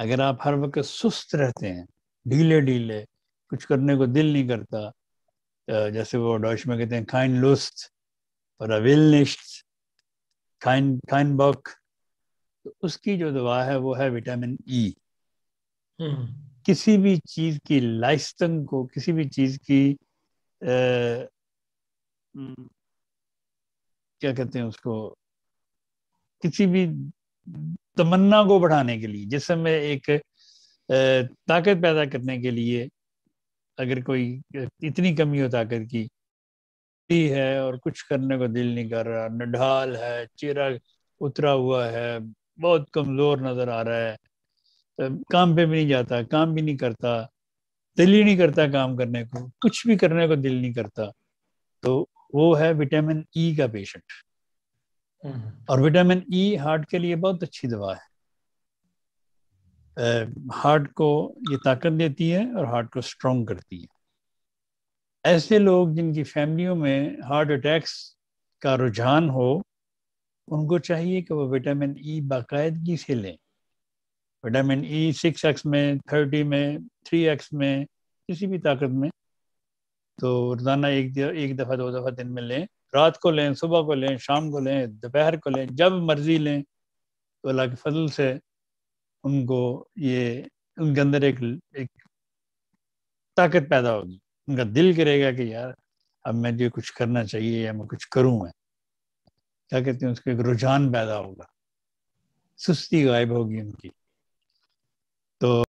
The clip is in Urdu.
اگر آپ ہر وقت سست رہتے ہیں، ڈھیلے ڈھیلے، کچھ کرنے کو دل نہیں کرتا، جیسے وہ ڈوش میں کہتے ہیں کائن لوسٹ اور ول نشٹ کائن بک، تو اس کی جو دوا ہے وہ ہے وٹامن ای. کسی بھی چیز کی لائستنگ کو، کسی بھی چیز کی کیا کہتے ہیں اس کو، کسی بھی تمنا کو بڑھانے کے لیے، جسم میں ایک طاقت پیدا کرنے کے لیے، اگر کوئی اتنی کمی ہو طاقت کی ہے اور کچھ کرنے کو دل نہیں کر رہا، نڈھال ہے، چہرہ اترا ہوا ہے، بہت کمزور نظر آ رہا ہے، کام پہ بھی نہیں جاتا، کام بھی نہیں کرتا، دل ہی نہیں کرتا کام کرنے کو، کچھ بھی کرنے کو دل نہیں کرتا، تو وہ ہے وٹامن ای کا پیشنٹ. اور وٹامن ای ہارٹ کے لیے بہت اچھی دوا ہے. ہارٹ کو یہ طاقت دیتی ہے اور ہارٹ کو سٹرونگ کرتی ہے. ایسے لوگ جن کی فیملیوں میں ہارٹ اٹیکس کا رجحان ہو، ان کو چاہیے کہ وہ وٹامن ای باقاعدگی سے لیں. وٹامن ای 6x میں، 30 میں، 3x میں، کسی بھی طاقت میں، تو روزانہ ایک دفعہ 2 دفعہ دن میں لیں. رات کو لیں، صبح کو لیں، شام کو لیں، دوپہر کو لیں، جب مرضی لیں. تو اللہ کے فضل سے ان کو ان کے اندر ایک طاقت پیدا ہوگی. ان کا دل کرے گا کہ یار اب میں جو کچھ کرنا چاہیے یا میں کچھ کروں. میں کیا کہتے ہیں اس کو، ایک رجحان پیدا ہوگا، سستی غائب ہوگی ان کی. تو